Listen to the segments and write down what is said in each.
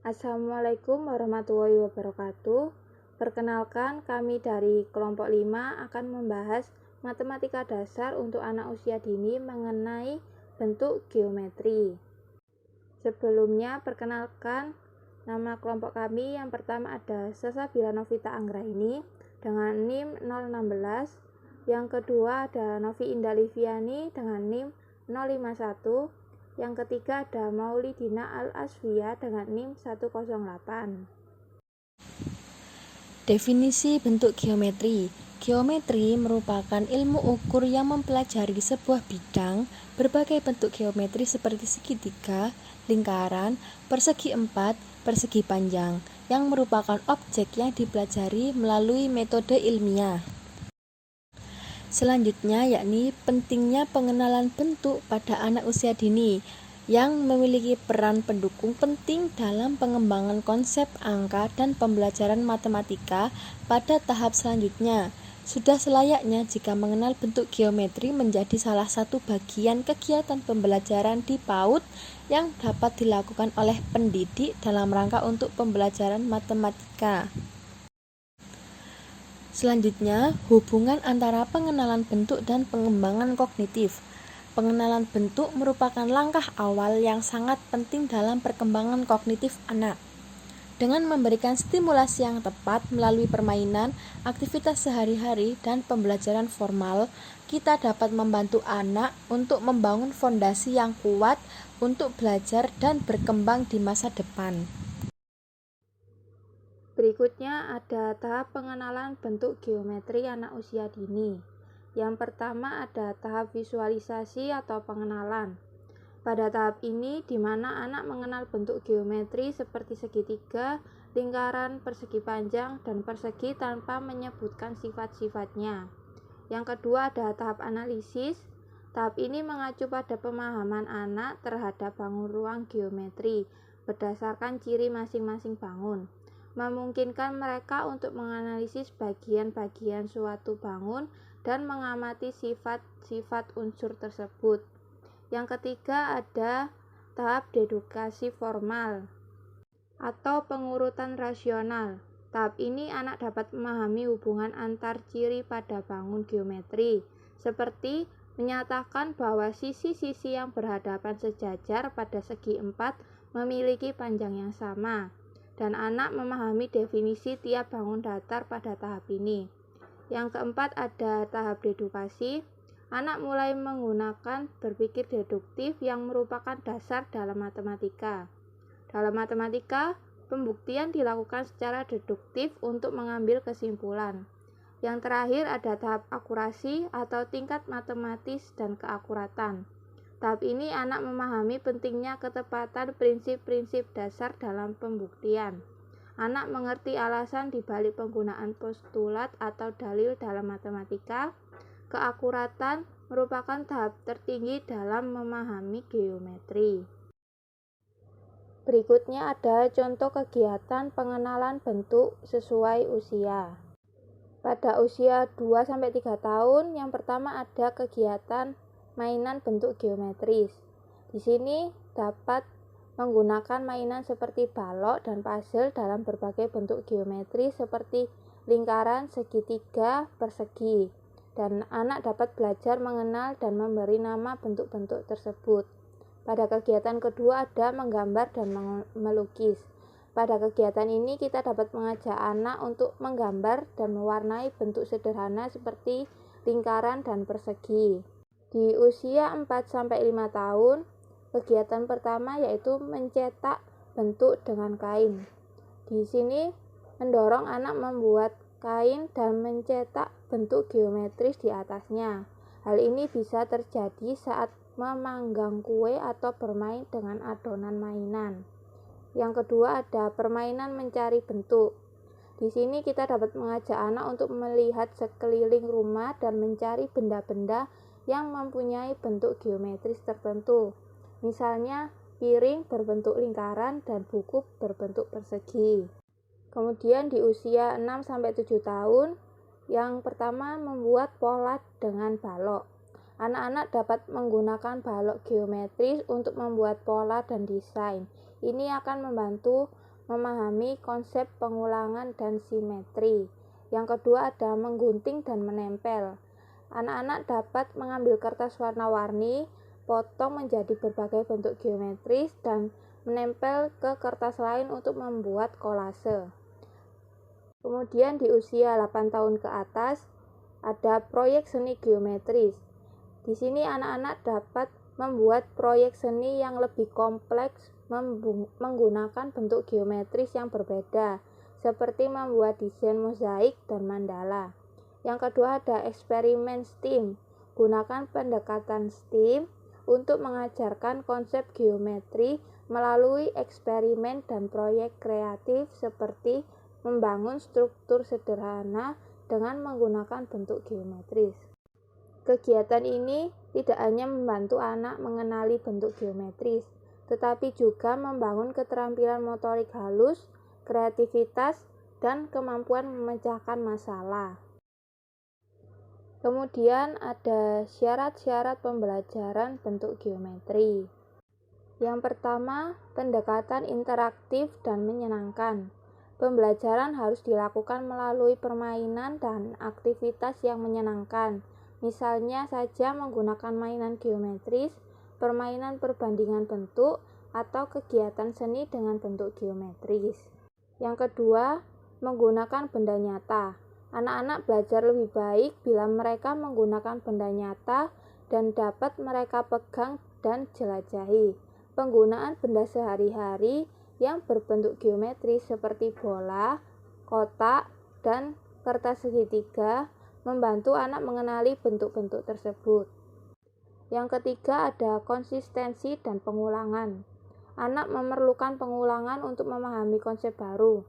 Assalamualaikum warahmatullahi wabarakatuh. Perkenalkan, kami dari kelompok 5 akan membahas matematika dasar untuk anak usia dini mengenai bentuk geometri. Sebelumnya, perkenalkan nama kelompok kami. Yang pertama ada Sasabila Novita Anggraini dengan NIM 016. Yang kedua ada Novi Indah Liviani dengan NIM 051. Yang ketiga ada Maulidina Al-Asfiya dengan NIM 108. Definisi bentuk geometri. Geometri merupakan ilmu ukur yang mempelajari sebuah bidang berbagai bentuk geometri seperti segitiga, lingkaran, persegi empat, persegi panjang, yang merupakan objek yang dipelajari melalui metode ilmiah. Selanjutnya yakni pentingnya pengenalan bentuk pada anak usia dini yang memiliki peran pendukung penting dalam pengembangan konsep angka dan pembelajaran matematika pada tahap selanjutnya. Sudah selayaknya jika mengenal bentuk geometri menjadi salah satu bagian kegiatan pembelajaran di PAUD yang dapat dilakukan oleh pendidik dalam rangka untuk pembelajaran matematika. Selanjutnya, hubungan antara pengenalan bentuk dan pengembangan kognitif. Pengenalan bentuk merupakan langkah awal yang sangat penting dalam perkembangan kognitif anak. Dengan memberikan stimulasi yang tepat melalui permainan, aktivitas sehari-hari, dan pembelajaran formal, kita dapat membantu anak untuk membangun fondasi yang kuat untuk belajar dan berkembang di masa depan. Berikutnya ada tahap pengenalan bentuk geometri anak usia dini. Yang pertama ada tahap visualisasi atau pengenalan. Pada tahap ini di mana anak mengenal bentuk geometri seperti segitiga, lingkaran, persegi panjang, dan persegi tanpa menyebutkan sifat-sifatnya. Yang kedua ada tahap analisis. Tahap ini mengacu pada pemahaman anak terhadap bangun ruang geometri berdasarkan ciri masing-masing bangun, memungkinkan mereka untuk menganalisis bagian-bagian suatu bangun dan mengamati sifat-sifat unsur tersebut. Yang ketiga ada tahap dedukasi formal atau pengurutan rasional. Tahap ini anak dapat memahami hubungan antar ciri pada bangun geometri, seperti menyatakan bahwa sisi-sisi yang berhadapan sejajar pada segi empat memiliki panjang yang sama, dan anak memahami definisi tiap bangun datar pada tahap ini. Yang keempat ada tahap dedukasi. Anak mulai menggunakan berpikir deduktif yang merupakan dasar dalam matematika. Dalam matematika, pembuktian dilakukan secara deduktif untuk mengambil kesimpulan. Yang terakhir ada tahap akurasi atau tingkat matematis dan keakuratan. Tahap ini anak memahami pentingnya ketepatan prinsip-prinsip dasar dalam pembuktian. Anak mengerti alasan di balik penggunaan postulat atau dalil dalam matematika. Keakuratan merupakan tahap tertinggi dalam memahami geometri. Berikutnya ada contoh kegiatan pengenalan bentuk sesuai usia. Pada usia 2-3 tahun, yang pertama ada kegiatan mainan bentuk geometris. Di sini dapat menggunakan mainan seperti balok dan puzzle dalam berbagai bentuk geometri seperti lingkaran, segitiga, persegi. Dan anak dapat belajar mengenal dan memberi nama bentuk-bentuk tersebut. Pada kegiatan kedua ada menggambar dan melukis. Pada kegiatan ini kita dapat mengajak anak untuk menggambar dan mewarnai bentuk sederhana seperti lingkaran dan persegi. Di usia 4-5 tahun, kegiatan pertama yaitu mencetak bentuk dengan kain. Di sini mendorong anak membuat kain dan mencetak bentuk geometris di atasnya. Hal ini bisa terjadi saat memanggang kue atau bermain dengan adonan mainan. Yang kedua ada permainan mencari bentuk. Di sini kita dapat mengajak anak untuk melihat sekeliling rumah dan mencari benda-benda yang mempunyai bentuk geometris tertentu. Misalnya piring berbentuk lingkaran dan buku berbentuk persegi. Kemudian di usia 6-7 tahun, yang pertama membuat pola dengan balok. Anak-anak dapat menggunakan balok geometris untuk membuat pola dan desain. Ini akan membantu memahami konsep pengulangan dan simetri. Yang kedua ada menggunting dan menempel. Anak-anak dapat mengambil kertas warna-warni, potong menjadi berbagai bentuk geometris, dan menempel ke kertas lain untuk membuat kolase. Kemudian di usia 8 tahun ke atas, ada proyek seni geometris. Di sini anak-anak dapat membuat proyek seni yang lebih kompleks menggunakan bentuk geometris yang berbeda, seperti membuat desain mozaik dan mandala. Yang kedua ada eksperimen STEAM. Gunakan pendekatan STEAM untuk mengajarkan konsep geometri melalui eksperimen dan proyek kreatif seperti membangun struktur sederhana dengan menggunakan bentuk geometris. Kegiatan ini tidak hanya membantu anak mengenali bentuk geometris, tetapi juga membangun keterampilan motorik halus, kreativitas, dan kemampuan memecahkan masalah. Kemudian ada syarat-syarat pembelajaran bentuk geometri. Yang pertama, pendekatan interaktif dan menyenangkan. Pembelajaran harus dilakukan melalui permainan dan aktivitas yang menyenangkan. Misalnya saja menggunakan mainan geometris, permainan perbandingan bentuk, atau kegiatan seni dengan bentuk geometris. Yang kedua, menggunakan benda nyata. Anak-anak belajar lebih baik bila mereka menggunakan benda nyata dan dapat mereka pegang dan jelajahi. Penggunaan benda sehari-hari yang berbentuk geometris seperti bola, kotak, dan kertas segitiga membantu anak mengenali bentuk-bentuk tersebut. Yang ketiga ada konsistensi dan pengulangan. Anak memerlukan pengulangan untuk memahami konsep baru.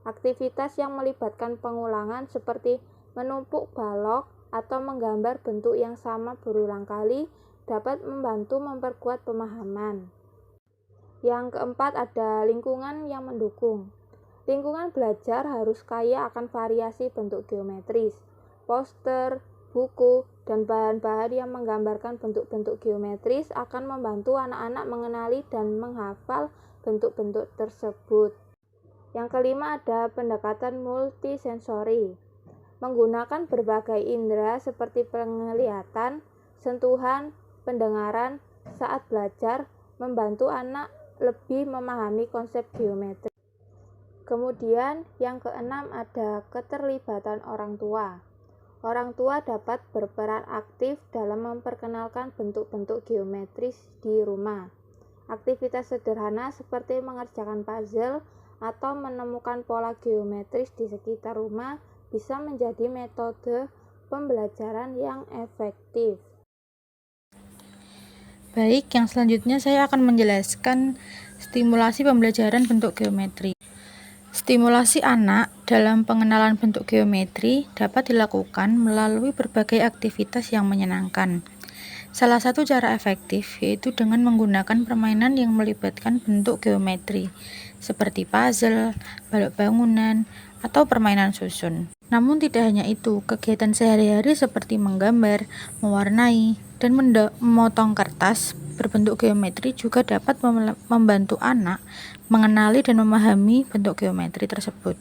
Aktivitas yang melibatkan pengulangan seperti menumpuk balok atau menggambar bentuk yang sama berulang kali dapat membantu memperkuat pemahaman. Yang keempat ada lingkungan yang mendukung. Lingkungan belajar harus kaya akan variasi bentuk geometris. Poster, buku, dan bahan-bahan yang menggambarkan bentuk-bentuk geometris akan membantu anak-anak mengenali dan menghafal bentuk-bentuk tersebut. Yang kelima ada pendekatan multisensori. Menggunakan berbagai indera seperti penglihatan, sentuhan, pendengaran saat belajar membantu anak lebih memahami konsep geometri. Kemudian yang keenam ada keterlibatan orang tua. Orang tua dapat berperan aktif dalam memperkenalkan bentuk-bentuk geometris di rumah. Aktivitas sederhana seperti mengerjakan puzzle atau menemukan pola geometris di sekitar rumah bisa menjadi metode pembelajaran yang efektif. Baik, yang selanjutnya saya akan menjelaskan stimulasi pembelajaran bentuk geometri. Stimulasi anak dalam pengenalan bentuk geometri dapat dilakukan melalui berbagai aktivitas yang menyenangkan. Salah satu cara efektif yaitu dengan menggunakan permainan yang melibatkan bentuk geometri, seperti puzzle, balok bangunan, atau permainan susun. Namun tidak hanya itu, kegiatan sehari-hari seperti menggambar, mewarnai, dan memotong kertas berbentuk geometri juga dapat membantu anak mengenali dan memahami bentuk geometri tersebut.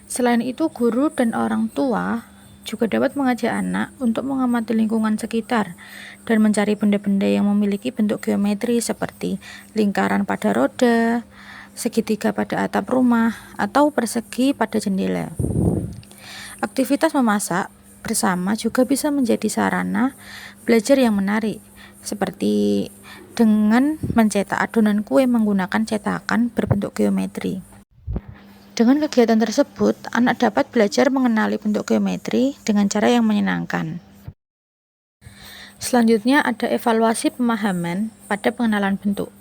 Selain itu, guru dan orang tua juga dapat mengajak anak untuk mengamati lingkungan sekitar dan mencari benda-benda yang memiliki bentuk geometri seperti lingkaran pada roda, segitiga pada atap rumah, atau persegi pada jendela. Aktivitas memasak bersama juga bisa menjadi sarana belajar yang menarik, seperti dengan mencetak adonan kue menggunakan cetakan berbentuk geometri. Dengan kegiatan tersebut, anak dapat belajar mengenali bentuk geometri dengan cara yang menyenangkan. Selanjutnya ada evaluasi pemahaman pada pengenalan bentuk.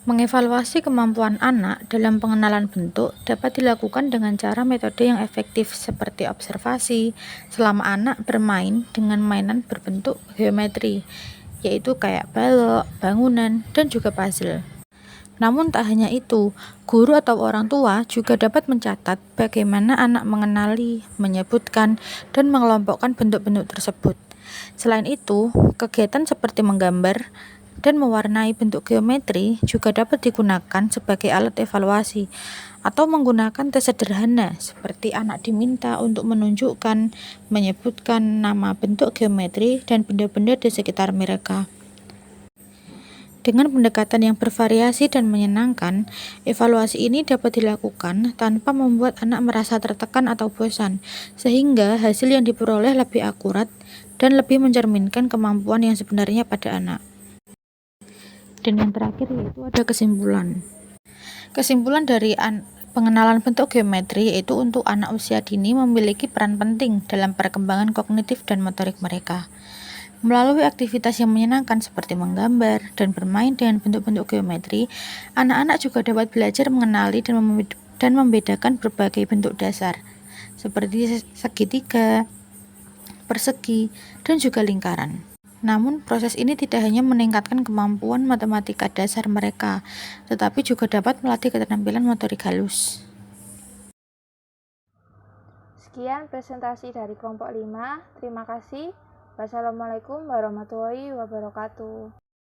Mengevaluasi kemampuan anak dalam pengenalan bentuk dapat dilakukan dengan cara metode yang efektif seperti observasi selama anak bermain dengan mainan berbentuk geometri, yaitu kayak balok, bangunan, dan juga puzzle. Namun tak hanya itu, guru atau orang tua juga dapat mencatat bagaimana anak mengenali, menyebutkan, dan mengelompokkan bentuk-bentuk tersebut. Selain itu, kegiatan seperti menggambar dan mewarnai bentuk geometri juga dapat digunakan sebagai alat evaluasi atau menggunakan tes sederhana seperti anak diminta untuk menunjukkan, menyebutkan nama bentuk geometri dan benda-benda di sekitar mereka. Dengan pendekatan yang bervariasi dan menyenangkan, evaluasi ini dapat dilakukan tanpa membuat anak merasa tertekan atau bosan, sehingga hasil yang diperoleh lebih akurat dan lebih mencerminkan kemampuan yang sebenarnya pada anak. Dan yang terakhir yaitu ada kesimpulan. Kesimpulan dari pengenalan bentuk geometri yaitu untuk anak usia dini memiliki peran penting dalam perkembangan kognitif dan motorik mereka. Melalui aktivitas yang menyenangkan seperti menggambar dan bermain dengan bentuk-bentuk geometri, anak-anak juga dapat belajar mengenali dan membedakan berbagai bentuk dasar, seperti segitiga, persegi, dan juga lingkaran. Namun, proses ini tidak hanya meningkatkan kemampuan matematika dasar mereka, tetapi juga dapat melatih keterampilan motorik halus. Sekian presentasi dari kelompok 5. Terima kasih. Wassalamualaikum warahmatullahi wabarakatuh.